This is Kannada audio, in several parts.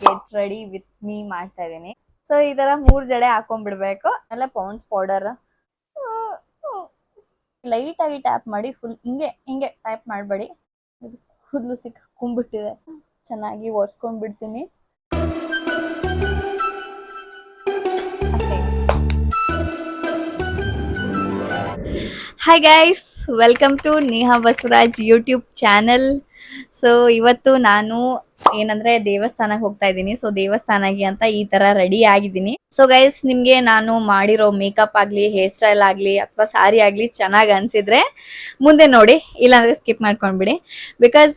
ಗೆಟ್ ರೆಡಿ ವಿತ್ ಮೀ ಮಾಡ್ತಾ ಇದೀನಿ. ಸೊ ಈ ತರ 3 ಜಡೆ ಹಾಕೊಂಡ್ಬಿಡ್ಬೇಕು. ಆಮೇಲೆ ಪೌಂಡ್ಸ್ ಪೌಡರ್ ಲೈಟ್ ಆಗಿ ಟ್ಯಾಪ್ ಮಾಡಿ, ಫುಲ್ ಹಿಂಗೆ ಹಿಂಗೆ ಟ್ಯಾಪ್ ಮಾಡಬೇಡಿ, ಕೂದಲು ಸಿಕ್ಕಾಕೊಂಡ್ಬಿಟ್ಟಿದೆ. ಚೆನ್ನಾಗಿ ಒರೆಸ್ಕೊಂಡ್ ಬಿಡ್ತೀನಿ ಅಷ್ಟೇ. Hi guys, welcome to Neha Basavaraj YouTube channel. So ಇವತ್ತು ನಾನು ಏನಂದ್ರೆ ದೇವಸ್ಥಾನಕ್ಕೆ ಹೋಗ್ತಾ ಇದ್ದೀನಿ. ಸೊ ದೇವಸ್ಥಾನಕ್ಕೆ ಅಂತ ಈ ತರ ರೆಡಿ ಆಗಿದ್ದೀನಿ. ಸೊ ಗೈಸ್, ನಿಮ್ಗೆ ನಾನು ಮಾಡಿರೋ ಮೇಕಪ್ ಆಗ್ಲಿ, ಹೇರ್ ಸ್ಟೈಲ್ ಆಗ್ಲಿ ಅಥವಾ ಸಾರಿ ಆಗ್ಲಿ ಚೆನ್ನಾಗಿ ಅನ್ಸಿದ್ರೆ ಮುಂದೆ ನೋಡಿ, ಇಲ್ಲಾಂದ್ರೆ ಸ್ಕಿಪ್ ಮಾಡ್ಕೊಂಡ್ಬಿಡಿ. ಬಿಕಾಸ್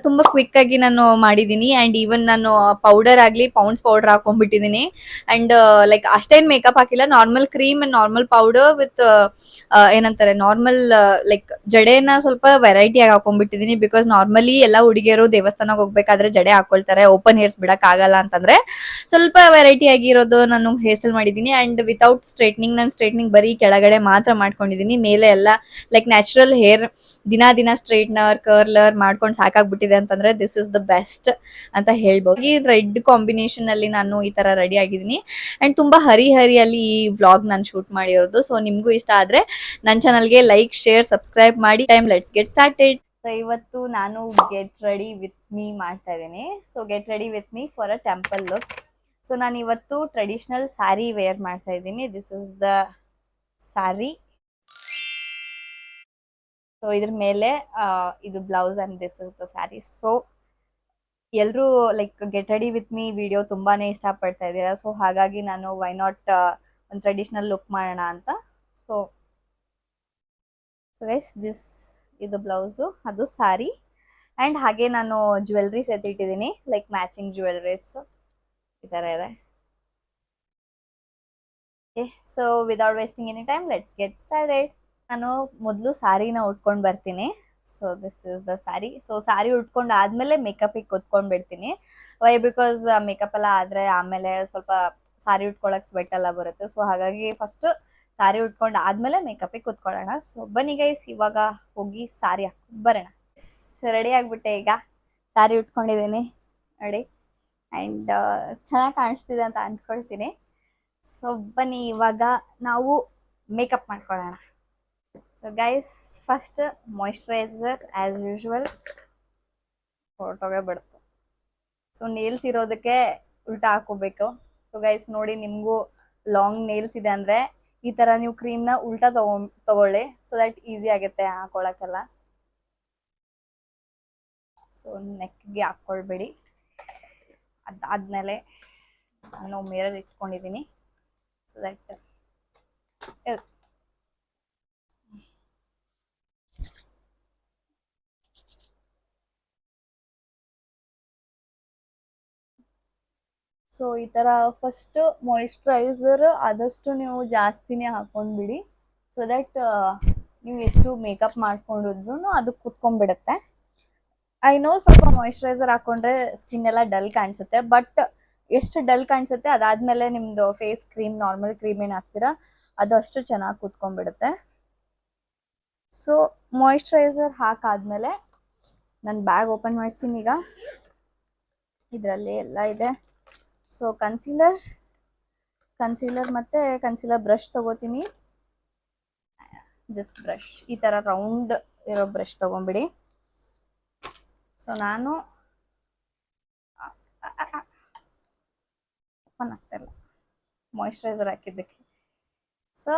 ತುಂಬಾ ಕ್ವಿಕ್ ಆಗಿ ನಾನು ಮಾಡಿದೀನಿ. ಅಂಡ್ ಈವನ್ ನಾನು ಪೌಡರ್ ಆಗ್ಲಿ ಪೌಂಡ್ಸ್ ಪೌಡರ್ ಹಾಕೊಂಡ್ಬಿಟ್ಟಿದೀನಿ. ಅಂಡ್ ಲೈಕ್ ಅಷ್ಟೇನ್ ಮೇಕಪ್ ಹಾಕಿಲ್ಲ, normal cream and normal powder with ಏನಂತಾರೆ ನಾರ್ಮಲ್ ಲೈಕ್ ಜಡೆನ ಸ್ವಲ್ಪ ವೆರೈಟಿ ಆಗಿ ಹಾಕೊಂಡ್ಬಿಟ್ಟಿದೀನಿ. ಬಿಕಾಸ್ ನಾರ್ಮಲಿ ಎಲ್ಲಾ ಹುಡುಗಿಯರು ದೇವಸ್ಥಾನಕ್ಕೆ ಹೋಗ್ಬೇಕಾದ್ರೆ ಜಡೆ ಹಾಕೊಳ್ತಾರೆ, ಓಪನ್ ಹೇರ್ಸ್ ಬಿಡಕ್ ಆಗಲ್ಲ ಅಂತಂದ್ರೆ ಸ್ವಲ್ಪ ವೆರೈಟಿ ಆಗಿರೋದು ನಾನು ಹೇರ್ ಸ್ಟೈಲ್ ಮಾಡಿದೀನಿ. ಅಂಡ್ ವಿತೌಟ್ ಸ್ಟ್ರೈಟ್ನಿಂಗ್, ನಾನು ಸ್ಟ್ರೈಟ್ನಿಂಗ್ ಬರೀ ಕೆಳಗಡೆ ಮಾತ್ರ ಮಾಡ್ಕೊಂಡಿದೀನಿ. ಮೇಲೆ ಎಲ್ಲ ಲೈಕ್ ನ್ಯಾಚುರಲ್ ಹೇರ್ ದಿನ ಸ್ಟ್ರೈಟ್ನರ್ ಕರ್ಲರ್ ಮಾಡ್ಕೊಂಡು ಸಾಕಾಗ್ಬಿಟ್ಟಿದೆ ಅಂತಂದ್ರೆ ದಿಸ್ ಇಸ್ ದ ಬೆಸ್ಟ್ ಅಂತ ಹೇಳ್ಬೋದು. ಈ ರೆಡ್ ಕಾಂಬಿನೇಷನ್ ಅಲ್ಲಿ ನಾನು ಈ ತರ ರೆಡಿ ಆಗಿದ್ದೀನಿ. ಅಂಡ್ ತುಂಬಾ ಹರಿಹರಿಯಲ್ಲಿ ಈ ವ್ಲಾಗ್ ನಾನು ಶೂಟ್ ಮಾಡಿರೋದು. ಸೊ ನಿಮ್ಗೂ ಇಷ್ಟ ಆದ್ರೆ ನನ್ನ ಚಾನಲ್ಗೆ ಲೈಕ್, ಶೇರ್, ಸಬ್ಸ್ಕ್ರೈಬ್ ಮಾಡಿ. Let's get started. ಸೊ ಇವತ್ತು ನಾನು ಗೆಟ್ ರೆಡಿ ವಿತ್ ಮೀ ಮಾಡ್ತಾ ಇದ್ದೀನಿ. So get ready with me for a temple look. So ನಾನು ಇವತ್ತು ಟ್ರೆಡಿಷನಲ್ ಸ್ಯಾರಿ ವೇರ್ ಮಾಡ್ತಾ ಇದ್ದೀನಿ. This is the sari. So ಇದ್ರ ಮೇಲೆ ಇದು blouse and this is the sari. So ಎಲ್ರು like get ready with me video ತುಂಬಾನೇ ಇಷ್ಟ ಪಡ್ತಾ ಇದ್ದೀರಾ. ಸೊ ಹಾಗಾಗಿ ನಾನು ವೈ ನಾಟ್ ಒಂದು ಟ್ರೆಡಿಷನಲ್ ಲುಕ್ ಮಾಡೋಣ ಅಂತ. ಸೊ ಗೈಸ್, ದಿಸ್ ಇದು ಬ್ಲೌಸು, ಅದು ಸ್ಯಾರಿ. ಅಂಡ್ ಹಾಗೆ ನಾನು ಜ್ಯುವೆಲ್ರೀಸ್ ಎತ್ತಿಟ್ಟಿದ್ದೀನಿ, ಲೈಕ್ ಮ್ಯಾಚಿಂಗ್ ಜ್ಯುವೆಲ್ರೀಸ್ ಈ ತರ ಇದೆ. So without wasting any time, let's get started. ನಾನು ಮೊದಲು ಸ್ಯಾರಿನ ಉಟ್ಕೊಂಡು ಬರ್ತೀನಿ. So this is the sari. So sari ಉಟ್ಕೊಂಡು ಆದ್ಮೇಲೆ ಮೇಕಪ್ಗೆ ಕೂತ್ಕೊಂಡ್ ಬಿಡ್ತೀನಿ. ವೈ ಬಿಕಾಸ್ ಮೇಕಪ್ ಎಲ್ಲ ಆದ್ರೆ ಆಮೇಲೆ ಸ್ವಲ್ಪ ಸ್ಯಾರಿ ಉಟ್ಕೊಳಕ್ ಸ್ವೆಟ್ ಎಲ್ಲ ಬರುತ್ತೆ. ಸೊ ಹಾಗಾಗಿ ಫಸ್ಟ್ ಸ್ಯಾರಿ ಉಟ್ಕೊಂಡು ಆದ್ಮೇಲೆ ಮೇಕಪ್ಗೆ ಕೂತ್ಕೊಳ್ಳೋಣ. ಸೊ ಬನ್ನಿ ಗೈಸ್, ಇವಾಗ ಹೋಗಿ ಸ್ಯಾರಿ ಹಾಕೊಂಡು ಬರೋಣ. ರೆಡಿ ಆಗ್ಬಿಟ್ಟೆ, ಈಗ ಸ್ಯಾರಿ ಉಟ್ಕೊಂಡಿದ್ದೀನಿ ನೋಡಿ. ಅಂಡ್ ಚೆನ್ನಾಗಿ ಕಾಣಿಸ್ತಿದೆ ಅಂತ ಅನ್ಕೊಳ್ತೀನಿ. ಸೊ ಬನ್ನಿ ಇವಾಗ ನಾವು ಮೇಕಪ್ ಮಾಡ್ಕೊಳ್ಳೋಣ. So guys, first moisturiser as usual ಹೊರಟೋಗೇ ಬಿಡುತ್ತೆ. ಸೊ ನೇಲ್ಸ್ ಇರೋದಕ್ಕೆ ಉಲ್ಟಾ ಹಾಕೋಬೇಕು. ಸೊ ಗೈಸ್ ನೋಡಿ, ನಿಮಗೂ ಲಾಂಗ್ ನೇಲ್ಸ್ ಇದೆ ಅಂದ್ರೆ ಈ ತರ ನೀವು ಕ್ರೀಮ್ನ ಉಲ್ಟಾ ತಗೊಳ್ಳಿ. ಸೊ ದಟ್ ಈಸಿ ಆಗುತ್ತೆ ಹಾಕೊಳಕ್ಕೆಲ್ಲ. ಸೊ ನೆಕ್ಗೆ ಹಾಕೊಳ್ಬೇಡಿ. ಅದಾದ್ಮೇಲೆ ನಾನು ಮಿರರ್ ಇಟ್ಕೊಂಡಿದ್ದೀನಿ. ಸೊ ದಟ್ ಸೊ ಈ ತರ ಫಸ್ಟ್ ಮಾಯಿಶ್ಚರೈಸರ್ ಆದಷ್ಟು ನೀವು ಜಾಸ್ತಿನೇ ಹಾಕೊಂಡ್ಬಿಡಿ. ಸೊ ದಟ್ ನೀವು ಎಷ್ಟು ಮೇಕಪ್ ಮಾಡ್ಕೊಂಡಿದ್ರು ಅದು ಕುತ್ಕೊಂಡ್ಬಿಡುತ್ತೆ. ಐ ನೋ ಸ್ವಲ್ಪ ಮಾಯಿಶ್ಚರೈಸರ್ ಹಾಕೊಂಡ್ರೆ ಸ್ಕಿನ್ ಎಲ್ಲ ಡಲ್ ಕಾಣಿಸುತ್ತೆ, ಬಟ್ ಎಷ್ಟು ಡಲ್ ಕಾಣಿಸುತ್ತೆ ಅದಾದ್ಮೇಲೆ ನಿಮ್ದು ಫೇಸ್ ಕ್ರೀಮ್, ನಾರ್ಮಲ್ ಕ್ರೀಮ್ ಏನ್ ಹಾಕ್ತೀರಾ ಅದು ಅಷ್ಟು ಚೆನ್ನಾಗಿ ಕುತ್ಕೊಂಡ್ಬಿಡುತ್ತೆ. ಸೊ ಮಾಯಿಶ್ಚರೈಸರ್ ಹಾಕಾದ್ಮೇಲೆ ನಾನು ಬ್ಯಾಗ್ ಓಪನ್ ಮಾಡ್ತೀನಿ. ಈಗ ಇದರಲ್ಲಿ ಎಲ್ಲ ಇದೆ. ಸೊ ಕನ್ಸೀಲರ್ ಮತ್ತೆ ಕನ್ಸೀಲರ್ ಬ್ರಷ್ ತಗೋತೀನಿ. ದಿಸ್ ಬ್ರಷ್, ಈ ತರ ರೌಂಡ್ ಇರೋ ಬ್ರಷ್ ತಗೊಂಡ್ಬಿಡಿ. ಸೊ ನಾನು ಓಪನ್ ಆಗ್ತಿಲ್ಲ ಮಾಯಿಶ್ಚರೈಸರ್ ಹಾಕಿದ್ದಕ್ಕೆ. ಸೊ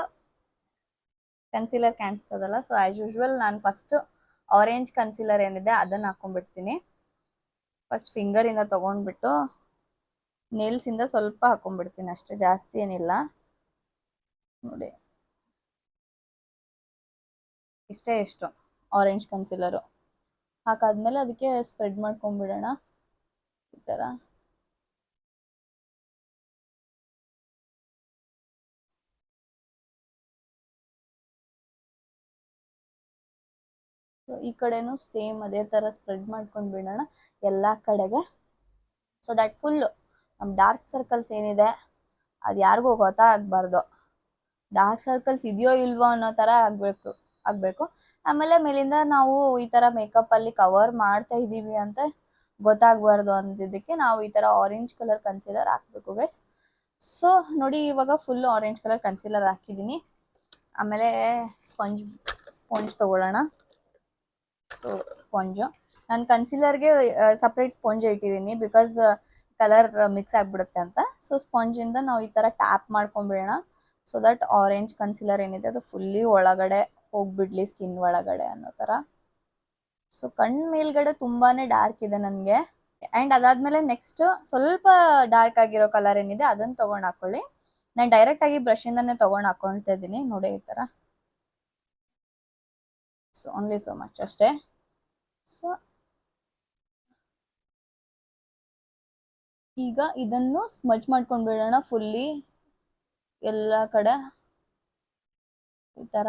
ಕನ್ಸೀಲರ್ ಕಾಣಿಸ್ತದಲ್ಲ. ಸೊ ಆಸ್ ಯೂಶುವಲ್ ನಾನು ಫಸ್ಟ್ ಆರೆಂಜ್ ಕನ್ಸೀಲರ್ ಏನಿದೆ ಅದನ್ನ ಹಾಕೊಂಡ್ಬಿಡ್ತೀನಿ. ಫಸ್ಟ್ ಫಿಂಗರ್ ಇಂದ ತಗೊಂಡ್ಬಿಟ್ಟು ನೇಲ್ಸ್ ಇಂದ ಸ್ವಲ್ಪ ಹಾಕೊಂಡ್ಬಿಡ್ತೀನಿ ಅಷ್ಟೇ, ಜಾಸ್ತಿ ಏನಿಲ್ಲ ನೋಡಿ. ಇಷ್ಟೇ, ಎಷ್ಟು ಆರೆಂಜ್ ಕನ್ಸೀಲರು ಹಾಕಾದ್ಮೇಲೆ ಅದಕ್ಕೆ ಸ್ಪ್ರೆಡ್ ಮಾಡ್ಕೊಂಡ್ಬಿಡೋಣ ಈ ತರ. ಈ ಕಡೆನೂ ಸೇಮ್ ಅದೇ ತರ ಸ್ಪ್ರೆಡ್ ಮಾಡ್ಕೊಂಡ್ ಬಿಡೋಣ ಎಲ್ಲಾ ಕಡೆಗೆ. ಸೊ ದಟ್ ಫುಲ್ ನಮ್ ಡಾರ್ಕ್ ಸರ್ಕಲ್ಸ್ ಏನಿದೆ ಅದು ಯಾರಿಗೂ ಗೊತ್ತಾಗಬಾರ್ದು. ಡಾರ್ಕ್ ಸರ್ಕಲ್ಸ್ ಇದೆಯೋ ಇಲ್ವೋ ಅನ್ನೋ ತರ ಆಗ್ಬೇಕು. ಆಮೇಲೆ ಮೇಲಿಂದ ನಾವು ಈ ತರ ಮೇಕಪ್ ಅಲ್ಲಿ ಕವರ್ ಮಾಡ್ತಾ ಇದೀವಿ ಅಂತ ಗೊತ್ತಾಗಬಾರ್ದು ಅಂದಿದ್ದಕ್ಕೆ ನಾವು ಈ ತರ ಆರೆಂಜ್ ಕಲರ್ ಕನ್ಸಿಲರ್ ಹಾಕ್ಬೇಕು ಗೈಸ್. ಸೊ ನೋಡಿ ಇವಾಗ ಫುಲ್ ಆರೆಂಜ್ ಕಲರ್ ಕನ್ಸಿಲರ್ ಹಾಕಿದ್ದೀನಿ. ಆಮೇಲೆ ಸ್ಪಂಜ್ ಸ್ಪಾಂಜ್ ತಗೊಳ್ಳೋಣ. ಸೊ ಸ್ಪಾಂಜು ನಾನು ಕನ್ಸಿಲರ್ಗೆ ಸಪ್ರೇಟ್ ಸ್ಪಾಂಜ್ ಇಟ್ಟಿದ್ದೀನಿ ಬಿಕಾಸ್ ಕಲರ್ ಮಿಕ್ಸ್ ಆಗಿಬಿಡುತ್ತೆ ಅಂತ. ಸೊ ಸ್ಪಾಂಜಿಂದ ನಾವು ಈ ಥರ ಟ್ಯಾಪ್ ಮಾಡ್ಕೊಂಡ್ಬಿಡೋಣ ಸೊ ದಟ್ ಆರೆಂಜ್ ಕನ್ಸಿಲರ್ ಏನಿದೆ ಅದು ಫುಲ್ಲಿ ಒಳಗಡೆ ಹೋಗ್ಬಿಡ್ಲಿ ಸ್ಕಿನ್ ಒಳಗಡೆ ಅನ್ನೋ ಥರ. ಸೊ ಕಣ್ಣು ಮೇಲ್ಗಡೆ ತುಂಬಾನೇ ಡಾರ್ಕ್ ಇದೆ ನನಗೆ. ಆ್ಯಂಡ್ ಅದಾದ್ಮೇಲೆ ನೆಕ್ಸ್ಟ್ ಸ್ವಲ್ಪ ಡಾರ್ಕ್ ಆಗಿರೋ ಕಲರ್ ಏನಿದೆ ಅದನ್ನು ತೊಗೊಂಡು ಹಾಕೊಳ್ಳಿ. ನಾನು ಡೈರೆಕ್ಟಾಗಿ ಬ್ರಷಿಂದನೇ ತೊಗೊಂಡು ಹಾಕೊಳ್ತಾ ಇದ್ದೀನಿ ನೋಡಿ ಈ ಥರ. ಸೊ ಓನ್ಲಿ ಸೋ ಮಚ್ ಅಷ್ಟೇ. ಸೊ ಈಗ ಇದನ್ನು ಸ್ಮಜ್ ಮಾಡ್ಕೊಂಡ್ಬಿಡೋಣ ಫುಲ್ಲಿ ಎಲ್ಲ ಕಡೆ ಈ ಥರ.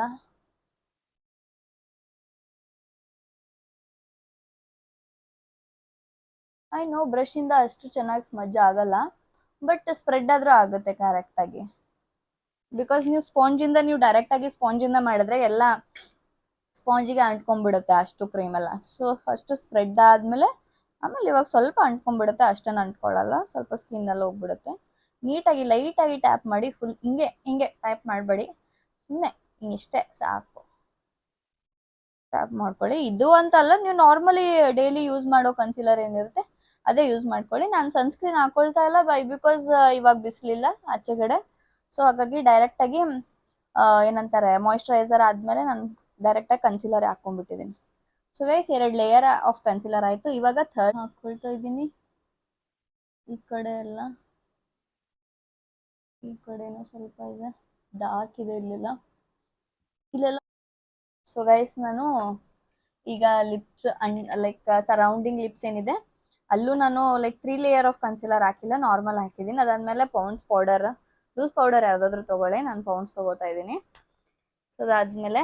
ಐ ನೋ ಬ್ರಷಿಂದ ಅಷ್ಟು ಚೆನ್ನಾಗಿ ಸ್ಮಜ್ ಆಗಲ್ಲ, ಬಟ್ ಸ್ಪ್ರೆಡ್ ಆದರೂ ಆಗುತ್ತೆ ಕರೆಕ್ಟಾಗಿ. ಬಿಕಾಸ್ ನೀವು ಸ್ಪಾಂಜಿಂದ ನೀವು ಡೈರೆಕ್ಟಾಗಿ ಸ್ಪಾಂಜಿಂದ ಮಾಡಿದ್ರೆ ಎಲ್ಲ ಸ್ಪಾಂಜಿಗೆ ಅಂಟ್ಕೊಂಡ್ಬಿಡುತ್ತೆ ಅಷ್ಟು ಕ್ರೀಮ್ ಎಲ್ಲ. ಸೊ ಅಷ್ಟು ಸ್ಪ್ರೆಡ್ ಆದಮೇಲೆ ಆಮೇಲೆ ಇವಾಗ ಸ್ವಲ್ಪ ಅಂಟ್ಕೊಂಡ್ಬಿಡುತ್ತೆ, ಅಷ್ಟೇನು ಅಂಟ್ಕೊಳ್ಳಲ್ಲ, ಸ್ವಲ್ಪ ಸ್ಕಿನ್ನೆಲ್ಲ ಹೋಗ್ಬಿಡುತ್ತೆ. ನೀಟಾಗಿ ಲೈಟಾಗಿ ಟ್ಯಾಪ್ ಮಾಡಿ, ಫುಲ್ ಹಿಂಗೆ ಹಿಂಗೆ ಟ್ಯಾಪ್ ಮಾಡಬೇಡಿ, ಸುಮ್ಮನೆ ಹಿಂಗಿಷ್ಟೇ ಸಾಕು ಟ್ಯಾಪ್ ಮಾಡ್ಕೊಳ್ಳಿ. ಇದು ಅಂತಲ್ಲ, ನೀವು ನಾರ್ಮಲಿ ಡೈಲಿ ಯೂಸ್ ಮಾಡೋ ಕನ್ಸಿಲರ್ ಏನಿರುತ್ತೆ ಅದೇ ಯೂಸ್ ಮಾಡ್ಕೊಳ್ಳಿ. ನಾನು ಸನ್ಸ್ಕ್ರೀನ್ ಹಾಕೊಳ್ತಾ ಇಲ್ಲ ಬಿಕಾಸ್ ಇವಾಗ ಬಿಸಿಲಿಲ್ಲ ಆಚೆಗಡೆ. ಸೊ ಹಾಗಾಗಿ ಡೈರೆಕ್ಟಾಗಿ ಏನಂತಾರೆ ಮಾಯಿಶ್ಚರೈಸರ್ ಆದಮೇಲೆ ನಾನು ಡೈರೆಕ್ಟಾಗಿ ಕನ್ಸಿಲರ್ ಹಾಕ್ಕೊಂಡ್ಬಿಟ್ಟಿದ್ದೀನಿ. So guys 2 layer of concealer ಆಯಿತು. ಇವಾಗ ಥರ್ಡ್ ಹಾಕ್ಕೊಳ್ತಾ ಇದ್ದೀನಿ ಈ ಕಡೆ ಎಲ್ಲ. ಈ ಕಡೆನೂ ಸ್ವಲ್ಪ ಇದೆ, ಡಾರ್ಕ್ ಇದೆ ಇಲ್ಲೆಲ್ಲ. ಸೊ ಗೈಸ್ ನಾನು ಈಗ ಲಿಪ್ಸ್ ಲೈಕ್ ಸರೌಂಡಿಂಗ್ ಲಿಪ್ಸ್ ಏನಿದೆ ಅಲ್ಲೂ ನಾನು ಲೈಕ್ 3 ಲೇಯರ್ ಆಫ್ ಕನ್ಸಿಲರ್ ಹಾಕಿಲ್ಲ, ನಾರ್ಮಲ್ ಹಾಕಿದ್ದೀನಿ. ಅದಾದ್ಮೇಲೆ ಪೌಂಡ್ಸ್ ಪೌಡರ್, ಲೂಸ್ ಪೌಡರ್ ಯಾವುದಾದ್ರೂ ತೊಗೊಳ್ಳಿ, ನಾನು ಪೌಂಡ್ಸ್ ತೊಗೋತಾ ಇದ್ದೀನಿ. ಸೊ ಅದಾದ್ಮೇಲೆ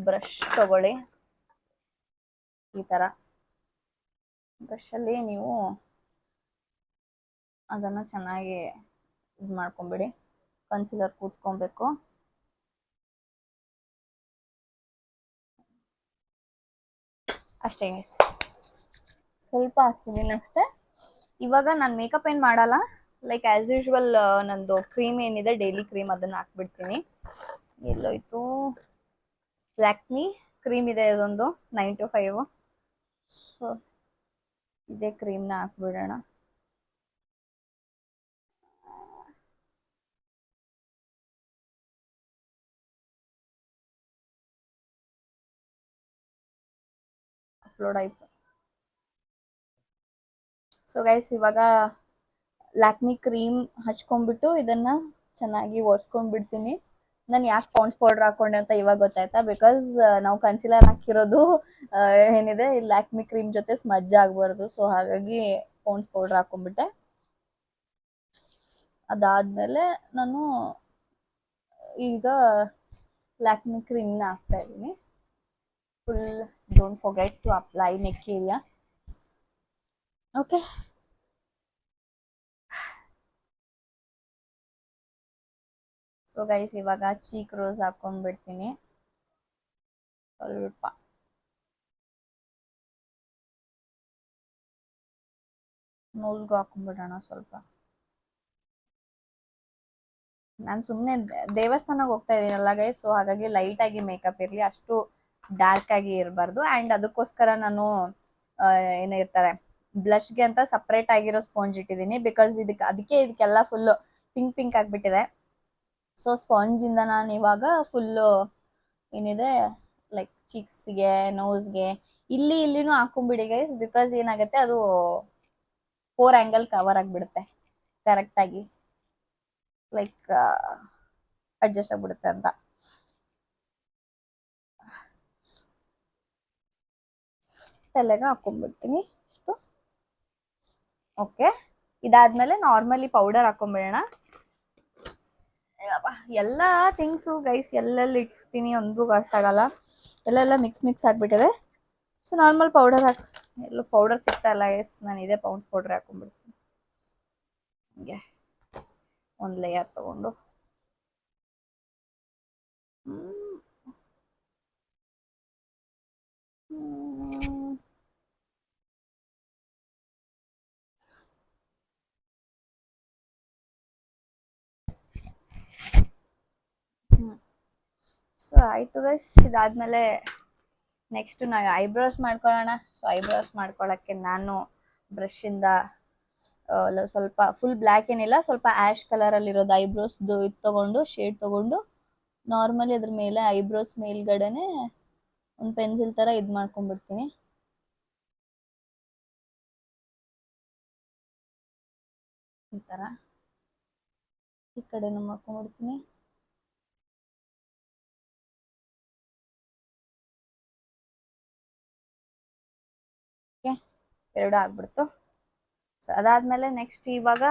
ಬ್ರಷ್ ತೊಗೊಳ್ಳಿ ಈ ಥರ. ಬ್ರಷಲ್ಲಿ ನೀವು ಅದನ್ನು ಚೆನ್ನಾಗಿ ಇದು ಮಾಡ್ಕೊಂಬಿಡಿ, ಕನ್ಸಿಲರ್ ಕೂತ್ಕೊಬೇಕು. ಅಷ್ಟೇ ಗೈಸ್, ಸ್ವಲ್ಪ ಹಾಕಿದ್ದೀನಿ ಅಷ್ಟೇ. ಇವಾಗ ನಾನು ಮೇಕಪ್ ಏನು ಮಾಡಲ್ಲ, ಲೈಕ್ ಆ್ಯಸ್ ಯೂಶ್ವಲ್ ನಂದು ಕ್ರೀಮ್ ಏನಿದೆ ಡೈಲಿ ಕ್ರೀಮ್ ಅದನ್ನು ಹಾಕ್ಬಿಡ್ತೀನಿ. ಎಲ್ಲೋಯ್ತು, ಲ್ಯಾಕ್ಮಿ ಕ್ರೀಮ್ ಇದೆ ಇದೊಂದು 9 to 5. ಸೊ ಇದೇ ಕ್ರೀಮ್ನ ಹಾಕ್ಬಿಡೋಣ. ಅಪ್ಲೋಡ್ ಆಯಿತು. ಸೊ ಗೈಸ್ ಇವಾಗ ಲ್ಯಾಕ್ಮಿ ಕ್ರೀಮ್ ಹಚ್ಕೊಂಡ್ಬಿಟ್ಟು ಇದನ್ನು ಚೆನ್ನಾಗಿ ಒರೆಸ್ಕೊಂಡ್ಬಿಡ್ತೀನಿ. ನಾನು ಯಾಕೆ ಪೌಂಡ್ಸ್ ಪೌಡ್ರ್ ಹಾಕೊಂಡೆ ಅಂತ ಇವಾಗ ಗೊತ್ತಾಯ್ತಾ, ಬಿಕಾಸ್ ನಾವು ಕನ್ಸಿಲರ್ ಹಾಕಿರೋದು ಏನಿದೆ ಲ್ಯಾಕ್ಮಿ ಕ್ರೀಮ್ ಜೊತೆ ಸ್ಮಜ್ ಆಗಬಾರ್ದು. ಸೊ ಹಾಗಾಗಿ ಪೌಂಡ್ಸ್ ಪೌಡ್ರ್ ಹಾಕೊಂಡ್ಬಿಟ್ಟೆ. ಅದಾದಮೇಲೆ ನಾನು ಈಗ ಲ್ಯಾಕ್ಮಿ ಕ್ರೀಮ್ನ ಹಾಕ್ತಾ ಇದ್ದೀನಿ. Full don't forget to apply neck area. Okay, so guys ಇವಾಗ ಚೀಕ್ ರೋಸ್ ಹಾಕೊಂಡ್ಬಿಡ್ತೀನಿ ಸ್ವಲ್ಪ. ನೋಸ್ಗೂ ಹಾಕೊಂಡ್ಬಿಡೋಣ ಸ್ವಲ್ಪ. ನಾನು ಸುಮ್ಮನೆ ದೇವಸ್ಥಾನಕ್ಕೆ ಹೋಗ್ತಾ ಇದ್ದೀನಲ್ಲ ಗೈಸ್, ಸೊ ಹಾಗಾಗಿ ಲೈಟಾಗಿ ಮೇಕಪ್ ಇರಲಿ, ಅಷ್ಟು ಡಾರ್ಕ್ ಆಗಿ ಇರಬಾರ್ದು. ಆ್ಯಂಡ್ ಅದಕ್ಕೋಸ್ಕರ ನಾನು ಏನಿರ್ತಾರೆ ಬ್ಲಷ್ಗೆ ಅಂತ ಸಪ್ರೇಟ್ ಆಗಿರೋ ಸ್ಪಾಂಜ್ ಇಟ್ಟಿದ್ದೀನಿ, ಬಿಕಾಸ್ ಇದಕ್ಕೆಲ್ಲ ಫುಲ್ಲು ಪಿಂಕ್ ಪಿಂಕ್ ಆಗಿಬಿಟ್ಟಿದೆ. ಸೊ ಸ್ಪಾಂಜಿಂದ ನಾನು ಇವಾಗ ಫುಲ್ಲು ಏನಿದೆ ಲೈಕ್ ಚೀಕ್ಸ್ಗೆ, ನೋಸ್ಗೆ, ಇಲ್ಲಿನೂ ಹಾಕೊಂಡ್ಬಿಡಿ ಗೈಸ್, ಬಿಕಾಸ್ ಏನಾಗುತ್ತೆ ಅದು 4 ಆ್ಯಂಗಲ್ ಕವರ್ ಆಗಿಬಿಡುತ್ತೆ ಕರೆಕ್ಟಾಗಿ, ಲೈಕ್ ಅಡ್ಜಸ್ಟ್ ಆಗ್ಬಿಡುತ್ತೆ ಅಂತ. ತಲೆಗೆ ಹಾಕೊಂಡ್ಬಿಡ್ತೀನಿ ಇಷ್ಟು. ಓಕೆ, ಇದಾದ್ಮೇಲೆ ನಾರ್ಮಲಿ ಪೌಡರ್ ಹಾಕೊಂಡ್ಬಿಡೋಣ. ಎಲ್ಲ ಥಿಂಗ್ಸು ಗೈಸ್ ಎಲ್ಲೆಲ್ಲಿ ಇಡ್ತೀನಿ ಒಂದು ಅರ್ಥ ಆಗಲ್ಲ, ಎಲ್ಲೆಲ್ಲ ಮಿಕ್ಸ್ ಆಗಿಬಿಟ್ಟಿದೆ. ಸೊ ನಾರ್ಮಲ್ ಪೌಡರ್ ಎಲ್ಲೂ ಪೌಡರ್ ಸಿಗ್ತಾ ಇಲ್ಲ ಗೈಸ್, ನಾನು ಇದೇ ಪೌಂಡ್ಸ್ ಪೌಡರ್ ಹಾಕೊಂಡ್ಬಿಡ್ತೀನಿ. ಹೀಗೆ ಒಂದು ಲೇಯರ್ ತಗೊಂಡು ಸೊ ಆಯ್ತು ಗೈಸ್, ಇದಾದ್ಮೇಲೆ ನೆಕ್ಸ್ಟ್ ನಾವು ಐಬ್ರೋಸ್ ಮಾಡ್ಕೊಳ್ಳೋಣ. ಸೊ ಐಬ್ರೋಸ್ ಮಾಡ್ಕೊಳ್ಳೋಕ್ಕೆ ನಾನು ಬ್ರಷಿಂದ ಸ್ವಲ್ಪ ಫುಲ್ ಬ್ಲ್ಯಾಕ್ ಏನಿಲ್ಲ, ಸ್ವಲ್ಪ ಆ್ಯಶ್ ಕಲರಲ್ಲಿರೋದು ಐಬ್ರೋಸ್ದು ಇದು ತೊಗೊಂಡು ಶೇಡ್ ತೊಗೊಂಡು ನಾರ್ಮಲಿ ಅದ್ರ ಮೇಲೆ ಐಬ್ರೋಸ್ ಮೇಲ್ಗಡೆನೆ ಒಂದು ಪೆನ್ಸಿಲ್ ಥರ ಇದು ಮಾಡ್ಕೊಂಡ್ಬಿಡ್ತೀನಿ. ಈ ಥರ ಈ ಕಡೆನೂ ಮಾಡ್ಕೊಂಡ್ಬಿಡ್ತೀನಿ. ಓಕೆ, ಎರಡು ಆಗ್ಬಿಡ್ತು. ಸೊ ಅದಾದ್ಮೇಲೆ ನೆಕ್ಸ್ಟ್ ಇವಾಗ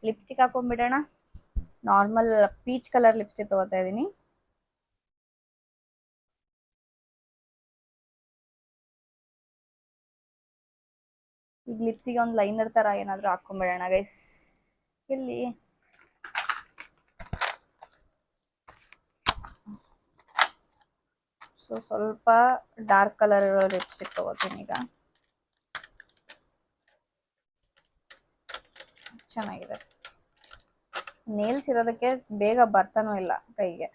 ಲಿಪ್ಸ್ಟಿಕ್ ಹಾಕೊಂಡ್ಬಿಡೋಣ. ನಾರ್ಮಲ್ ಪೀಚ್ ಕಲರ್ ಲಿಪ್ಸ್ಟಿಕ್ ತಗೋತಾ ಇದ್ದೀನಿ. ಈಗ ಲಿಪ್ಸಿಗೆ ಒಂದು ಲೈನರ್ ತರ ಏನಾದ್ರು ಹಾಕೊಂಡ್ಬಿಡೋಣ ಗೈಸ್. ಇಲ್ಲಿ ಸೊ ಸ್ವಲ್ಪ ಡಾರ್ಕ್ ಕಲರ್ ಇರೋ ಲಿಪ್ಸ್ಟಿಕ್ ತಗೋತೀನಿ ಈಗ. ಚೆನ್ನಾಗಿದೆ. ನೇಲ್ಸ್ ಇರೋದಕ್ಕೆ ಬೇಗ ಬರ್ತಾನೂ ಇಲ್ಲ ಕೈಗೆ.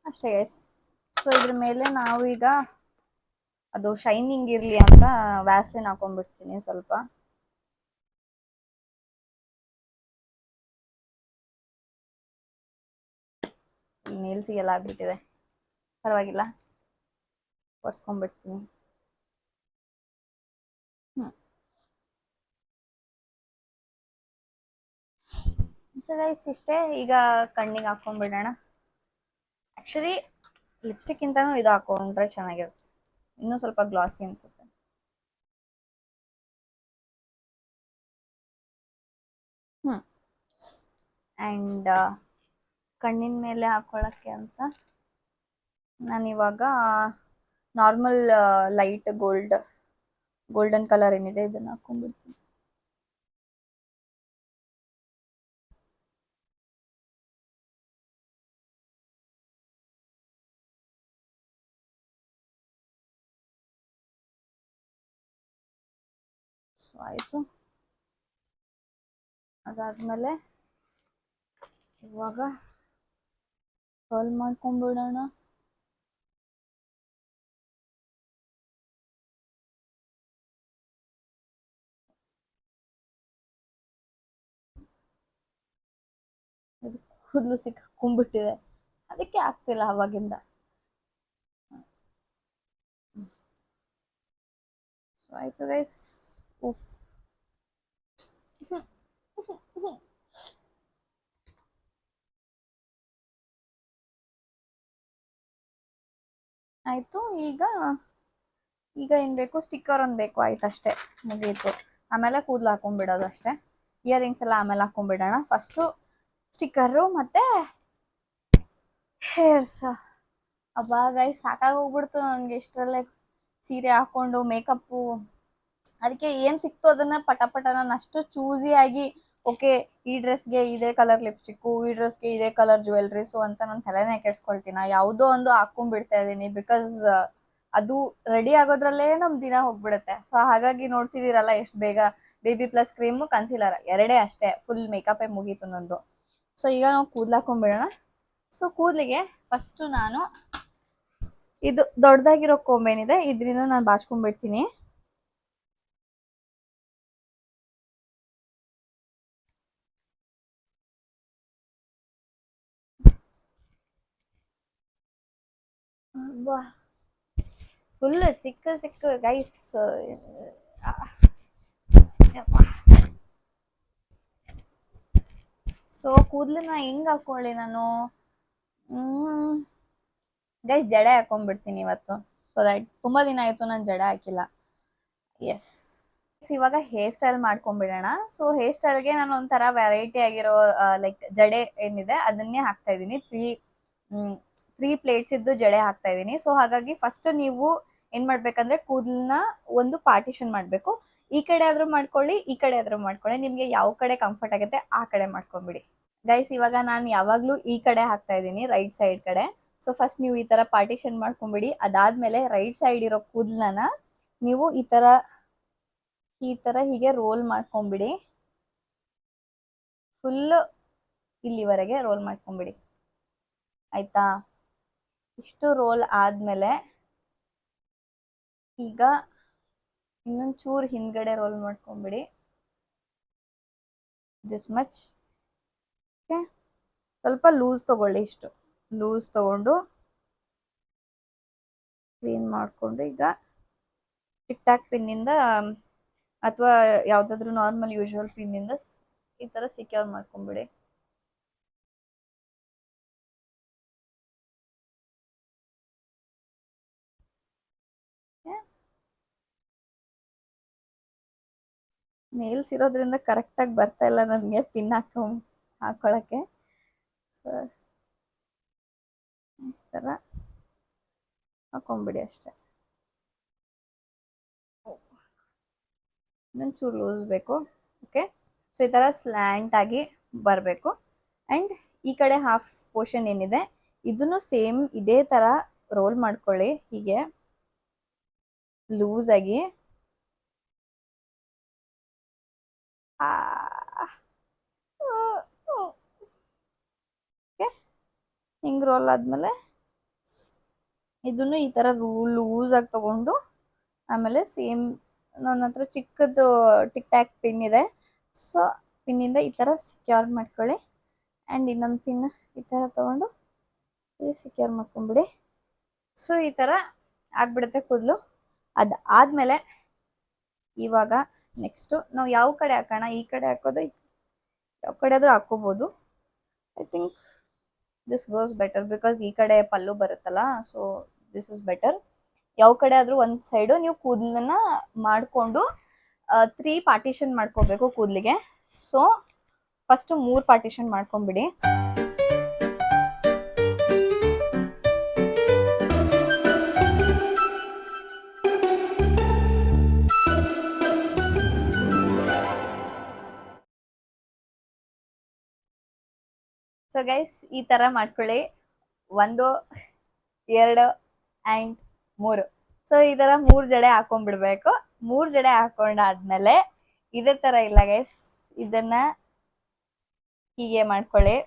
ಅಷ್ಟೇ ಗೈಸ್. ಸೊ ಇದ್ರ ಮೇಲೆ ನಾವು ಈಗ ಅದು ಶೈನಿಂಗ್ ಇರ್ಲಿ ಅಂತ ವ್ಯಾಸ್ಲಿನ್ ಹಾಕೊಂಡ್ಬಿಡ್ತೀನಿ ಸ್ವಲ್ಪ. ನೇಲ್ಸಿಗೆಲ್ಲ ಆಗ್ಬಿಟ್ಟಿದೆ, ಪರವಾಗಿಲ್ಲ ಒರೆಸ್ಕೊಂಡ್ಬಿಡ್ತೀನಿ. ಸೊ ಗೈಸ್ ಇಷ್ಟೇ. ಈಗ ಕಣ್ಣಿಗೆ ಹಾಕೊಂಡ್ಬಿಡೋಣ. ಆಕ್ಚುಲಿ ಲಿಪ್ಸ್ಟಿಕ್ ಇಂತಾನು ಇದು ಹಾಕೊಂಡ್ರೆ ಚೆನ್ನಾಗಿರುತ್ತೆ, ಇನ್ನೂ ಸ್ವಲ್ಪ ಗ್ಲಾಸಿ ಅನ್ಸುತ್ತೆ. ಆ್ಯಂಡ್ ಕಣ್ಣಿನ ಮೇಲೆ ಹಾಕೊಳ್ಳೋಕ್ಕೆ ಅಂತ ನಾನಿವಾಗ ನಾರ್ಮಲ್ ಲೈಟ್ ಗೋಲ್ಡನ್ ಕಲರ್ ಏನಿದೆ ಇದನ್ನ ಹಾಕೊಂಡ್ಬಿಡ್ತೀನಿ. ಸೊ ಆಯಿತು. ಅದಾದ್ಮೇಲೆ ಇವಾಗ ಕರ್ಲ್ ಮಾಡ್ಕೊಂಡ್ಬಿಡೋಣ. ಅದು ಕೂದಲು ಸಿಕ್ಕಾಕೊಂಡ್ಬಿಟ್ಟಿದೆ, ಅದಕ್ಕೆ ಆಗ್ತಿಲ್ಲ ಅವಾಗಿಂದ. ಸೊ ಆಯ್ತು ಗೈಸ್. ಉಫ್ ಆಯ್ತು. ಈಗ ಏನ್ ಬೇಕು, ಸ್ಟಿಕ್ಕರ್ ಒಂದು ಬೇಕು, ಆಯ್ತು ಅಷ್ಟೇ, ಮುಗೀತು. ಆಮೇಲೆ ಕೂದಲು ಹಾಕೊಂಡ್ಬಿಡೋದು ಅಷ್ಟೇ. ಇಯರಿಂಗ್ಸ್ ಎಲ್ಲ ಆಮೇಲೆ ಹಾಕೊಂಡ್ಬಿಡೋಣ. ಫಸ್ಟು ಸ್ಟಿಕ್ಕರು ಮತ್ತೆ ಹೇರ್ಸ್. ಅಬ್ಬಾ ಗೈಸ್ ಸಾಕಾಗೋಗ್ಬಿಡ್ತು ನನಗೆ ಇಷ್ಟರಲ್ಲೇ ಸೀರೆ ಹಾಕೊಂಡು ಮೇಕಪ್ಪು. ಅದಕ್ಕೆ ಏನು ಸಿಕ್ತು ಅದನ್ನ ಪಟ ನಾನು ಅಷ್ಟು ಚೂಸಿಯಾಗಿ ಓಕೆ ಈ ಡ್ರೆಸ್ಗೆ ಇದೇ ಕಲರ್ ಲಿಪ್ಸ್ಟಿಕ್ಕು, ಈ ಡ್ರೆಸ್ಗೆ ಇದೇ ಕಲರ್ ಜ್ಯುವೆಲ್ರೀಸು ಅಂತ ನಾನು ತಲೆನೇ ಕೆಡ್ಸ್ಕೊಳ್ತೀನಿ. ಯಾವುದೋ ಒಂದು ಹಾಕೊಂಡ್ಬಿಡ್ತಾ ಇದ್ದೀನಿ, ಬಿಕಾಸ್ ಅದು ರೆಡಿ ಆಗೋದ್ರಲ್ಲೇ ನಮ್ಮ ದಿನ ಹೋಗ್ಬಿಡುತ್ತೆ. ಸೊ ಹಾಗಾಗಿ ನೋಡ್ತಿದ್ದೀರಲ್ಲ ಎಷ್ಟು ಬೇಗ ಬೇಬಿ ಪ್ಲಸ್ ಕ್ರೀಮು ಕನ್ಸಿಲರ್ ಎರಡೇ ಅಷ್ಟೇ, ಫುಲ್ ಮೇಕಪ್ಪೇ ಮುಗೀತು ನಂದು. ಸೊ ಈಗ ನಾವು ಕೂದಲು ಹಾಕೊಂಡ್ಬಿಡೋಣ. ಸೊ ಕೂದಲಿಗೆ ಫಸ್ಟು ನಾನು ಇದು ದೊಡ್ಡದಾಗಿರೋ ಕೊಂಬೇನಿದೆ, ಇದರಿಂದ ನಾನು ಬಾಚ್ಕೊಂಡ್ಬಿಡ್ತೀನಿ. ಫುಲ್ ಸಿಕ್ಕು ಗೈಸ್. ಸೊ ಕೂದಲನ್ನ ಹೆಂಗ್ ಹಾಕೊಳ್ಳಿ ನಾನು? ಗೈಸ್ ಜಡೆ ಹಾಕೊಂಡ್ಬಿಡ್ತೀನಿ ಇವತ್ತು. ಸೊ ದಟ್ ತುಂಬಾ ದಿನ ಆಯ್ತು ನಾನು ಜಡೆ ಹಾಕಿಲ್ಲ. ಎಸ್, ಇವಾಗ ಹೇರ್ ಸ್ಟೈಲ್ ಮಾಡ್ಕೊಂಡ್ಬಿಡೋಣ. ಸೊ ಹೇರ್ ಸ್ಟೈಲ್ಗೆ ನಾನು ಒಂಥರ ವೆರೈಟಿ ಆಗಿರೋ ಲೈಕ್ ಜಡೆ ಏನಿದೆ ಅದನ್ನೇ ಹಾಕ್ತಾ ಇದ್ದೀನಿ. ತ್ರೀ ಪ್ಲೇಟ್ಸ್ ಇದ್ದು ಜಡೆ ಹಾಕ್ತಾ ಇದ್ದೀನಿ. ಸೊ ಹಾಗಾಗಿ ಫಸ್ಟ್ ನೀವು ಏನ್ ಮಾಡ್ಬೇಕಂದ್ರೆ ಕೂದಲನ್ನ ಒಂದು ಪಾರ್ಟಿಷನ್ ಮಾಡ್ಬೇಕು. ಈ ಕಡೆ ಆದ್ರೂ ಮಾಡ್ಕೊಳ್ಳಿ, ಈ ಕಡೆ ಆದ್ರೂ ಮಾಡ್ಕೊಳ್ಳಿ, ನಿಮ್ಗೆ ಯಾವ ಕಡೆ ಕಂಫರ್ಟ್ ಆಗುತ್ತೆ ಆ ಕಡೆ ಮಾಡ್ಕೊಂಡ್ಬಿಡಿ. ಗೈಸ್ ಇವಾಗ ನಾನು ಯಾವಾಗ್ಲೂ ಈ ಕಡೆ ಹಾಕ್ತಾ ಇದ್ದೀನಿ, ರೈಟ್ ಸೈಡ್ ಕಡೆ. ಸೊ ಫಸ್ಟ್ ನೀವು ಈ ತರ ಪಾರ್ಟಿಷನ್ ಮಾಡ್ಕೊಂಡ್ಬಿಡಿ. ಅದಾದ್ಮೇಲೆ ರೈಟ್ ಸೈಡ್ ಇರೋ ಕೂದಲನ್ನ ನೀವು ಈ ತರ ಹೀಗೆ ರೋಲ್ ಮಾಡ್ಕೊಂಡ್ಬಿಡಿ. ಫುಲ್ ಇಲ್ಲಿವರೆಗೆ ರೋಲ್ ಮಾಡ್ಕೊಂಡ್ಬಿಡಿ, ಆಯ್ತಾ? ಇಷ್ಟು ರೋಲ್ ಆದ್ಮೇಲೆ ಈಗ ಇನ್ನೊಂದ್ ಚೂರ್ ಹಿಂದ್ಗಡೆ ರೋಲ್ ಮಾಡ್ಕೊಂಡ್ಬಿಡಿ, ದಿಸ್ ಮಚ್. ಓಕೆ, ಸ್ವಲ್ಪ ಲೂಸ್ ತಗೊಳ್ಳಿ, ಇಷ್ಟು ಲೂಸ್ ತಗೊಂಡು ಕ್ಲೀನ್ ಮಾಡ್ಕೊಂಡು ಈಗ ಟಿಕ್ ಟಾಕ್ ಪಿನ್ನಿಂದ ಅಥವಾ ಯಾವ್ದಾದ್ರು ನಾರ್ಮಲ್ ಯೂಶುವಲ್ ಪಿನ್ನಿಂದ ಈ ತರ ಸಿಕ್ಯೂರ್ ಮಾಡ್ಕೊಂಡ್ಬಿಡಿ. ನೇಲ್ಸ್ ಇರೋದ್ರಿಂದ ಕರೆಕ್ಟ್ ಆಗಿ ಬರ್ತಾ ಇಲ್ಲ ನಮ್ಗೆ ಪಿನ್ ಹಾಕೊಳಕ್ಕೆ. ಸೊ ಈ ತರ ಹಾಕೊಂಡ್ಬಿಡಿ ಅಷ್ಟೇ. ಇನ್ನೊಂಚೂರು ಲೂಸ್ ಬೇಕು. ಓಕೆ, ಸೊ ಈ ತರ ಸ್ಲ್ಯಾಂಟ್ ಆಗಿ ಬರಬೇಕು. ಅಂಡ್ ಈ ಕಡೆ ಹಾಫ್ ಪೋರ್ಷನ್ ಏನಿದೆ ಇದನ್ನು ಸೇಮ್ ಇದೇ ತರ ರೋಲ್ ಮಾಡ್ಕೊಳ್ಳಿ, ಹೀಗೆ ಲೂಸ್ ಆಗಿ. ಹಿಂಗ್ ರೋಲ್ ಆದ್ಮೇಲೆ ಇದನ್ನು ಈ ತರ ಲೂಸ್ ಆಗಿ ತಗೊಂಡು ಆಮೇಲೆ ಸೇಮ್ ನನ್ನ ಹತ್ರ ಚಿಕ್ಕದು ಟಿಕ್ ಟ್ಯಾಕ್ ಪಿನ್ ಇದೆ, ಸೊ ಪಿನ್ನಿಂದ ಈ ತರ ಸಿಕ್ಯೂರ್ ಮಾಡ್ಕೊಳ್ಳಿ. ಅಂಡ್ ಇನ್ನೊಂದು ಪಿನ್ ಈ ತರ ತಗೊಂಡು ಸಿಕ್ಯೂರ್ ಮಾಡ್ಕೊಂಡ್ಬಿಡಿ. ಸೊ ಈ ತರ ಆಗ್ಬಿಡುತ್ತೆ ಕೂದಲು. ಅದಾದ್ಮೇಲೆ ಇವಾಗ ನೆಕ್ಸ್ಟ್ ನಾವು ಯಾವ ಕಡೆ ಹಾಕೋಣ? ಈ ಕಡೆ ಹಾಕೋದು, ಯಾವ ಕಡೆ ಆದ್ರೂ ಹಾಕೋಬಹುದು. I think this goes better because ಈ ಕಡೆ ಪಲ್ಲು ಬರುತ್ತಲ್ಲ, ಸೊ ದಿಸ್ ಇಸ್ ಬೆಟರ್. ಯಾವ ಕಡೆ ಆದ್ರೂ ಒಂದ್ ಸೈಡು ನೀವು ಕೂದಲನ್ನ ಮಾಡ್ಕೊಂಡು 3 ಪಾರ್ಟಿಷನ್ ಮಾಡ್ಕೋಬೇಕು ಕೂದಲಿಗೆ. ಸೊ ಫಸ್ಟ್ 3 ಪಾರ್ಟಿಷನ್ ಮಾಡ್ಕೊಂಡ್ಬಿಡಿ. ಸೊ ಗೈಸ್ ಈ ತರ ಮಾಡ್ಕೊಳ್ಳಿ, 1 2 ಅಂಡ್ 3. ಸೊ ಈ ತರ 3 ಜಡೆ ಹಾಕೊಂಡ್ಬಿಡ್ಬೇಕು. 3 ಜಡೆ ಹಾಕೊಂಡಾದ್ಮೇಲೆ ಇದೇ ತರ ಇಲ್ಲ ಗೈಸ್, ಇದನ್ನ ಹೀಗೆ ಮಾಡ್ಕೊಳ್ಳಿ.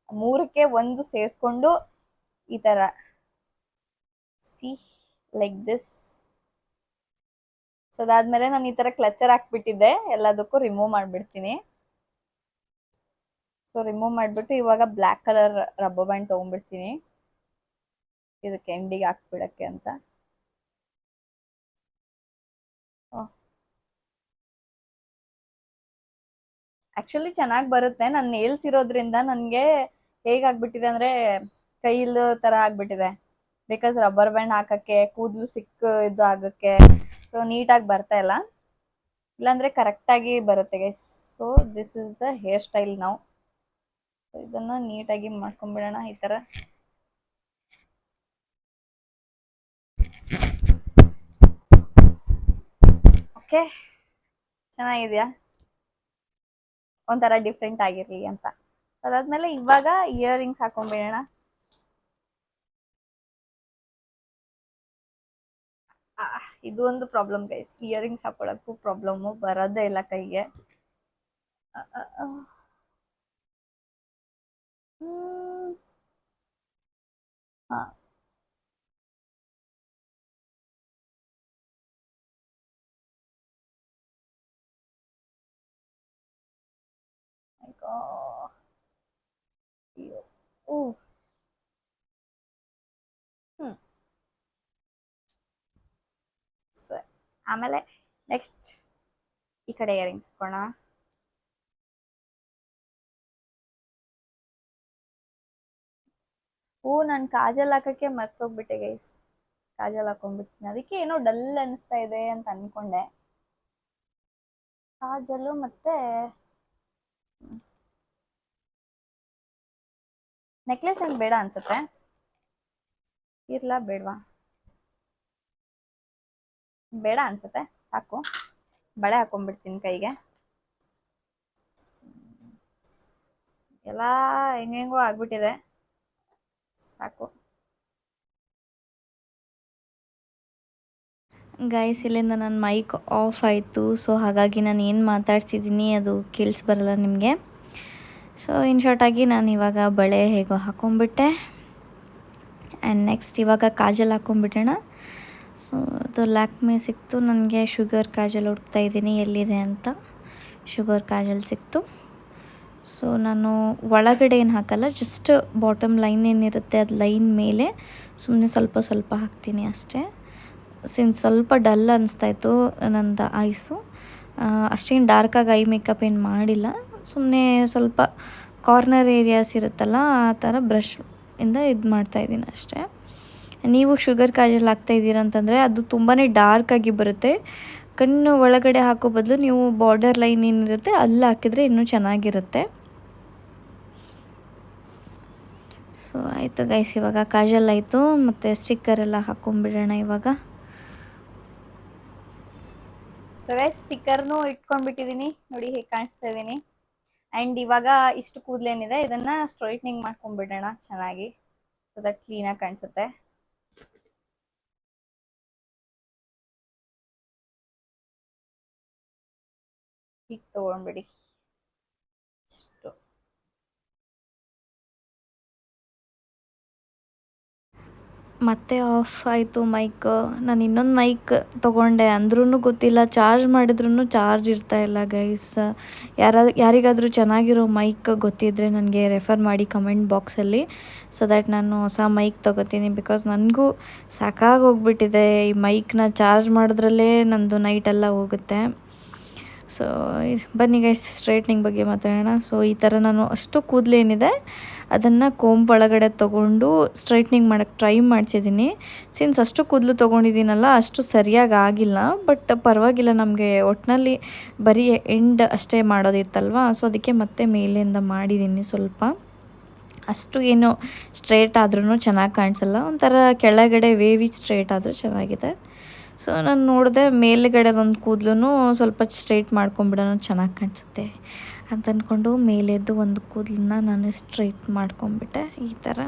3ಕ್ಕೆ 1 ಸೇರಿಸ್ಕೊಂಡು ಈ ತರ ಸಿ ಲೈಕ್ ದಿಸ್. ಸೊ ಅದಾದ್ಮೇಲೆ ನಾನು ಈ ತರ ಕ್ಲಚರ್ ಹಾಕ್ಬಿಟ್ಟಿದ್ದೆ, ಎಲ್ಲದಕ್ಕೂ ರಿಮೂವ್ ಮಾಡ್ಬಿಡ್ತೀನಿ. ಸೊ ರಿಮೂವ್ ಮಾಡ್ಬಿಟ್ಟು ಇವಾಗ ಬ್ಲ್ಯಾಕ್ ಕಲರ್ ರಬ್ಬರ್ ಬ್ಯಾಂಡ್ ತಗೊಂಡ್ಬಿಡ್ತೀನಿ ಇದಕ್ಕೆ ಎಂಡಿಗೆ ಹಾಕ್ಬಿಡಕ್ಕೆ ಅಂತ. ಆಕ್ಚುಲಿ ಚೆನ್ನಾಗಿ ಬರುತ್ತೆ. ನನ್ನ ನೇಲ್ಸ್ ಇರೋದ್ರಿಂದ ನನಗೆ ಹೇಗಾಗ್ಬಿಟ್ಟಿದೆ ಅಂದ್ರೆ ಕೈಲ್ ತರ ಆಗ್ಬಿಟ್ಟಿದೆ, ಬಿಕಾಸ್ ರಬ್ಬರ್ ಬ್ಯಾಂಡ್ ಹಾಕಕ್ಕೆ ಕೂದಲು ಇದು ಆಗಕ್ಕೆ ಸೊ ನೀಟಾಗಿ ಬರ್ತಾ ಇಲ್ಲ. ಇಲ್ಲಾಂದ್ರೆ ಕರೆಕ್ಟ್ ಆಗಿ ಬರುತ್ತೆ guys. So this is the hair style ನಾವು. ಇದನ್ನ ನೀಟಾಗಿ ಮಾಡ್ಕೊಂಡ್ಬಿಡೋಣ ಈ ತರ. ಓಕೆ, ಚೆನ್ನಾಗಿದ್ಯಾ? ಒಂಥರ ಡಿಫ್ರೆಂಟ್ ಆಗಿರ್ಲಿ ಅಂತ. ಅದಾದ್ಮೇಲೆ ಇವಾಗ ಇಯರ್ ರಿಂಗ್ಸ್ ಹಾಕೊಂಡ್ಬಿಡೋಣ. ಇದು ಒಂದು ಪ್ರಾಬ್ಲಮ್ ಗೈಸ್, ಇಯರ್ ರಿಂಗ್ಸ್ ಹಾಕೊಳಕ್ಕೂ ಪ್ರಾಬ್ಲಮ್, ಬರೋದೇ ಇಲ್ಲ ಕೈಗೆ. ಹಾ, ಆಮೇಲೆ ನೆಕ್ಸ್ಟ್ ಈ ಕಡೆ ಇಯರಿಂಗ್ ಹಾಕೋಣ. ನಾನು ಕಾಜಲ್ ಹಾಕಕ್ಕೆ ಮರ್ತೋಗ್ಬಿಟ್ಟೆ ಗೈಸ್, ಕಾಜಲ್ ಹಾಕೊಂಡ್ಬಿಡ್ತೀನಿ. ಅದಕ್ಕೆ ಏನೋ ಡಲ್ ಅನಿಸ್ತಾ ಇದೆ ಅಂತ ಅನ್ಕೊಂಡೆ. ಕಾಜಲ್ಲು ಮತ್ತೆ ನೆಕ್ಲೆಸ್ ಏನ್ ಬೇಡ ಅನ್ಸುತ್ತೆ, ಇರ್ಲಾ ಬೇಡವಾ? ಬೇಡ ಅನ್ಸುತ್ತೆ, ಸಾಕು. ಬಳೆ ಹಾಕೊಂಡ್ಬಿಡ್ತೀನಿ ಕೈಗೆ. ಎಲ್ಲ ಹೆಂಗೆಂಗೋ ಆಗ್ಬಿಟ್ಟಿದೆ, ಸಾಕು. ಗೈಸ್, ಇಲ್ಲಿಂದ ನನ್ನ ಮೈಕ್ ಆಫ್ ಆಯಿತು. ಸೊ ಹಾಗಾಗಿ ನಾನು ಏನು ಮಾತಾಡ್ತಿದ್ದೀನಿ ಅದು ಕೇಳಿಸ್ಬರಲ್ಲ ನಿಮಗೆ. ಸೊ ಇನ್ ಶಾರ್ಟಾಗಿ ನಾನು ಇವಾಗ ಬಳೆ ಹೇಗೋ ಹಾಕೊಂಡ್ಬಿಟ್ಟೆ. ಆ್ಯಂಡ್ ನೆಕ್ಸ್ಟ್ ಇವಾಗ ಕಾಜಲ್ ಹಾಕೊಂಡ್ಬಿಡೋಣ. ಸೊ ಅದು ಲ್ಯಾಕ್ಮೆ ಸಿಕ್ತು ನನಗೆ. ಶುಗರ್ ಕಾಜಲ್ ಹುಡುಕ್ತಾ ಇದ್ದೀನಿ ಎಲ್ಲಿದೆ ಅಂತ. ಶುಗರ್ ಕಾಜಲ್ ಸಿಕ್ತು. ಸೊ ನಾನು ಒಳಗಡೆ ಏನು ಹಾಕಲ್ಲ, ಜಸ್ಟ್ ಬಾಟಮ್ ಲೈನ್ ಏನಿರುತ್ತೆ ಅದು ಲೈನ್ ಮೇಲೆ ಸುಮ್ಮನೆ ಸ್ವಲ್ಪ ಸ್ವಲ್ಪ ಹಾಕ್ತೀನಿ ಅಷ್ಟೇ. ಸ್ವಲ್ಪ ಡಲ್ ಅನಿಸ್ತಾಯಿತ್ತು ನಂದು ಐಸು. ಅಷ್ಟೇನು ಡಾರ್ಕಾಗಿ ಐ ಮೇಕಪ್ ಏನು ಮಾಡಿಲ್ಲ, ಸುಮ್ಮನೆ ಸ್ವಲ್ಪ ಕಾರ್ನರ್ ಏರಿಯಾಸ್ ಇರುತ್ತಲ್ಲ ಆ ಥರ ಬ್ರಷ್ ಇಂದ ಇದು ಮಾಡ್ತಾಯಿದ್ದೀನಿ ಅಷ್ಟೇ. ನೀವು ಶುಗರ್ ಕಾಜಲ್ ಹಾಕ್ತಾಯಿದ್ದೀರ ಅಂತಂದರೆ ಅದು ತುಂಬಾ ಡಾರ್ಕಾಗಿ ಬರುತ್ತೆ. ಕಣ್ಣು ಒಳಗಡೆ ಹಾಕೋ ಬದಲು ನೀವು ಬಾರ್ಡರ್ ಲೈನ್ ಏನಿರುತ್ತೆ ಅಲ್ಲಿ ಹಾಕಿದರೆ ಇನ್ನೂ ಚೆನ್ನಾಗಿರುತ್ತೆ. ಸೊ ಆಯಿತು ಗೈಸ್, ಇವಾಗ ಕಾಜಲ್ ಆಯಿತು, ಮತ್ತು ಸ್ಟಿಕ್ಕರ್ ಎಲ್ಲ ಹಾಕ್ಕೊಂಬಿಡೋಣ ಇವಾಗ. ಸೊ ಗೈಸ್, ಸ್ಟಿಕ್ಕರ್ನು ಇಟ್ಕೊಂಡ್ಬಿಟ್ಟಿದ್ದೀನಿ, ನೋಡಿ ಹೇಗೆ ಕಾಣಿಸ್ತಾ ಇದ್ದೀನಿ. ಆ್ಯಂಡ್ ಇವಾಗ ಇಷ್ಟು ಕೂದಲೇನಿದೆ ಇದನ್ನು ಸ್ಟ್ರೈಟ್ನಿಂಗ್ ಮಾಡ್ಕೊಂಡ್ಬಿಡೋಣ ಚೆನ್ನಾಗಿ, ಸೊ ದಟ್ ಕ್ಲೀನಾಗಿ ಕಾಣಿಸುತ್ತೆ. ಹೀಗೆ ತೊಗೊಂಡ್ಬಿಡಿ ಇಷ್ಟು. ಮತ್ತೆ ಆಫ್ ಆಯಿತು ಮೈಕ್. ನಾನು ಇನ್ನೊಂದು ಮೈಕ್ ತೊಗೊಂಡೆ, ಅಂದ್ರೂ ಗೊತ್ತಿಲ್ಲ, ಚಾರ್ಜ್ ಮಾಡಿದ್ರೂ ಚಾರ್ಜ್ ಇರ್ತಾಯಿಲ್ಲ ಗೈಸ್. ಯಾರಿಗಾದರೂ ಚೆನ್ನಾಗಿರೋ ಮೈಕ್ ಗೊತ್ತಿದ್ದರೆ ನನಗೆ ರೆಫರ್ ಮಾಡಿ ಕಮೆಂಟ್ ಬಾಕ್ಸಲ್ಲಿ, ಸೊ ದ್ಯಾಟ್ ನಾನು ಹೊಸ ಮೈಕ್ ತೊಗೋತೀನಿ. ಬಿಕಾಸ್ ನನಗೂ ಸಾಕಾಗಿ ಹೋಗ್ಬಿಟ್ಟಿದೆ, ಈ ಮೈಕ್ನ ಚಾರ್ಜ್ ಮಾಡಿದ್ರಲ್ಲೇ ನಂದು ನೈಟೆಲ್ಲ ಹೋಗುತ್ತೆ. ಸೊ ಬನ್ನಿ ಗೈಸ್, ಸ್ಟ್ರೈಟ್ನಿಂಗ್ ಬಗ್ಗೆ ಮಾತಾಡೋಣ. ಸೊ ಈ ಥರ ನಾನು ಅಷ್ಟು ಕೂದಲೇನಿದೆ ಅದನ್ನು ಕೋಂಬ್ ಒಳಗಡೆ ತೊಗೊಂಡು ಸ್ಟ್ರೈಟ್ನಿಂಗ್ ಮಾಡೋಕ್ಕೆ ಟ್ರೈ ಮಾಡ್ತಿದ್ದೀನಿ. ಸಿನ್ಸ್ ಅಷ್ಟು ಕೂದಲು ತೊಗೊಂಡಿದ್ದೀನಲ್ಲ ಅಷ್ಟು ಸರಿಯಾಗಿ ಆಗಿಲ್ಲ, ಬಟ್ ಪರವಾಗಿಲ್ಲ, ನಮಗೆ ಒಟ್ಟಿನಲ್ಲಿ ಬರೀ ಎಂಡ್ ಅಷ್ಟೇ ಮಾಡೋದಿತ್ತಲ್ವ, ಸೊ ಅದಕ್ಕೆ ಮತ್ತೆ ಮೇಲಿಂದ ಮಾಡಿದ್ದೀನಿ. ಸ್ವಲ್ಪ ಅಷ್ಟು ಏನು ಸ್ಟ್ರೇಟ್ ಆದ್ರೂ ಚೆನ್ನಾಗಿ ಕಾಣಿಸಲ್ಲ, ಒಂಥರ ಕೆಳಗಡೆ ವೇವಿ ಸ್ಟ್ರೇಟ್ ಆದರೂ ಚೆನ್ನಾಗಿದೆ. ಸೊ ನಾನು ನೋಡಿದೆ ಮೇಲುಗಡೆದೊಂದು ಕೂದಲು ಸ್ವಲ್ಪ ಸ್ಟ್ರೈಟ್ ಮಾಡ್ಕೊಂಬಿಡೋಣ, ಚೆನ್ನಾಗಿ ಕಾಣಿಸುತ್ತೆ ಅಂತ ಅಂದ್ಕೊಂಡು ಮೇಲೆದ್ದು ಒಂದು ಕೂದಲನ್ನ ನಾನು ಸ್ಟ್ರೈಟ್ ಮಾಡ್ಕೊಂಬಿಟ್ಟೆ. ಈ ಥರ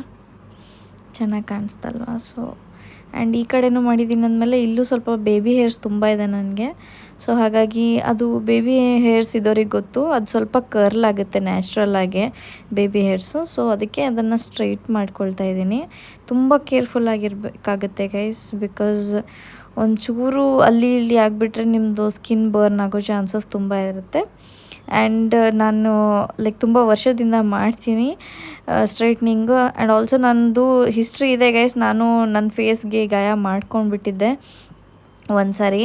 ಚೆನ್ನಾಗಿ ಕಾಣಿಸ್ತಲ್ವ. ಸೊ ಆ್ಯಂಡ್ ಈ ಕಡೆನೂ ಮಾಡಿದ್ದೀನಿ ಅಂದಮೇಲೆ ಇಲ್ಲೂ ಸ್ವಲ್ಪ ಬೇಬಿ ಹೇರ್ಸ್ ತುಂಬ ಇದೆ ನನಗೆ. ಸೊ ಹಾಗಾಗಿ ಅದು ಬೇಬಿ ಹೇರ್ಸ್ ಇದ್ದವ್ರಿಗೆ ಗೊತ್ತು, ಅದು ಸ್ವಲ್ಪ ಕರ್ಲ್ ಆಗುತ್ತೆ ನ್ಯಾಚುರಲ್ಲಾಗೆ ಬೇಬಿ ಹೇರ್ಸು. ಸೊ ಅದಕ್ಕೆ ಅದನ್ನು ಸ್ಟ್ರೈಟ್ ಮಾಡ್ಕೊಳ್ತಾ ಇದ್ದೀನಿ. ತುಂಬ ಕೇರ್ಫುಲ್ಲಾಗಿರಬೇಕಾಗುತ್ತೆ ಗೈಸ್, ಬಿಕಾಸ್ ಒಂಚೂರು ಅಲ್ಲಿ ಇಲ್ಲಿ ಆಗಿಬಿಟ್ರೆ ನಿಮ್ಮದು ಸ್ಕಿನ್ ಬರ್ನ್ ಆಗೋ ಚಾನ್ಸಸ್ ತುಂಬ ಇರುತ್ತೆ. ಆ್ಯಂಡ್ ನಾನು ಲೈಕ್ ತುಂಬ ವರ್ಷದಿಂದ ಮಾಡ್ತೀನಿ ಸ್ಟ್ರೈಟ್ನಿಂಗು. ಆ್ಯಂಡ್ ಆಲ್ಸೋ ನನ್ನದು ಹಿಸ್ಟ್ರಿ ಇದೆ ಗೈಸ್, ನಾನು ನನ್ನ ಫೇಸ್ಗೆ ಗಾಯ ಮಾಡ್ಕೊಂಡ್ಬಿಟ್ಟಿದ್ದೆ ಒಂದು ಸಾರಿ.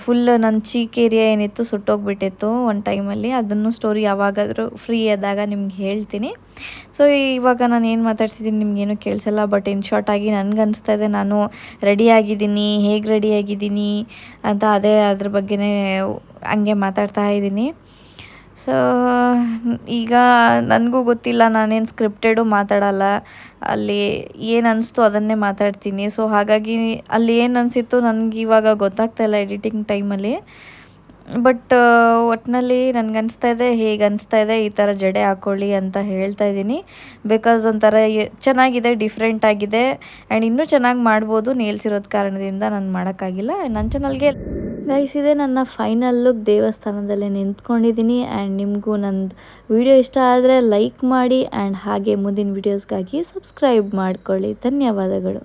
ಫುಲ್ ನನ್ನ ಚೀಕ್ ಏರಿಯಾ ಏನಿತ್ತು ಸುಟ್ಟೋಗ್ಬಿಟ್ಟಿತ್ತು ಒಂದು ಟೈಮಲ್ಲಿ. ಅದನ್ನು ಸ್ಟೋರಿ ಯಾವಾಗಾದರೂ ಫ್ರೀ ಆದಾಗ ನಿಮ್ಗೆ ಹೇಳ್ತೀನಿ. ಸೊ ಇವಾಗ ನಾನು ಏನು ಮಾತಾಡ್ತಿದ್ದೀನಿ ನಿಮಗೇನು ಕೇಳಿಸಲ್ಲ, ಬಟ್ ಇನ್ ಶಾರ್ಟಾಗಿ ನನಗನ್ನಿಸ್ತಾ ಇದೆ ನಾನು ರೆಡಿಯಾಗಿದ್ದೀನಿ, ಹೇಗೆ ರೆಡಿಯಾಗಿದ್ದೀನಿ ಅಂತ ಅದ್ರ ಬಗ್ಗೆನೇ ಹಂಗೆ ಮಾತಾಡ್ತಾ ಇದ್ದೀನಿ. ಸೊ ಈಗ ನನಗೂ ಗೊತ್ತಿಲ್ಲ, ನಾನೇನು ಸ್ಕ್ರಿಪ್ಟೆಡು ಮಾತಾಡಲ್ಲ, ಅಲ್ಲಿ ಏನು ಅನಿಸ್ತು ಅದನ್ನೇ ಮಾತಾಡ್ತೀನಿ. ಸೊ ಹಾಗಾಗಿ ಅಲ್ಲಿ ಏನು ಅನಿಸಿತ್ತು ನನಗೆ ಇವಾಗ ಗೊತ್ತಾಗ್ತಾಯಿಲ್ಲ ಎಡಿಟಿಂಗ್ ಟೈಮಲ್ಲಿ. ಬಟ್ ಒಟ್ಟಿನಲ್ಲಿ ನನಗನ್ನಿಸ್ತಾ ಇದೆ, ಹೇಗೆ ಅನಿಸ್ತಾ ಇದೆ ಈ ಥರ ಜಡೆ ಹಾಕ್ಕೊಳ್ಳಿ ಅಂತ ಹೇಳ್ತಾ ಇದ್ದೀನಿ. ಬಿಕಾಸ್ ಒಂಥರ ಚೆನ್ನಾಗಿದೆ, ಡಿಫ್ರೆಂಟ್ ಆಗಿದೆ. ಆ್ಯಂಡ್ ಇನ್ನೂ ಚೆನ್ನಾಗಿ ಮಾಡ್ಬೋದು, ನೇಲ್ಸ್ ಇರೋದು ಕಾರಣದಿಂದ ನಾನು ಮಾಡೋಕ್ಕಾಗಿಲ್ಲ. ನನ್ನ ಚಾನಲ್ಗೆ ಗೈಸ್ ಇದೆ ನನ್ನ ಫೈನಲ್ ಲುಕ್. ದೇವಸ್ಥಾನದಲ್ಲೇ ನಿಂತ್ಕೊಂಡಿದ್ದೀನಿ. ಆ್ಯಂಡ್ ನಿಮಗೂ ನಂದು ವಿಡಿಯೋ ಇಷ್ಟ ಆದರೆ ಲೈಕ್ ಮಾಡಿ, ಆ್ಯಂಡ್ ಹಾಗೆ ಮುಂದಿನ ವೀಡಿಯೋಸ್ಗಾಗಿ ಸಬ್ಸ್ಕ್ರೈಬ್ ಮಾಡ್ಕೊಳ್ಳಿ. ಧನ್ಯವಾದಗಳು.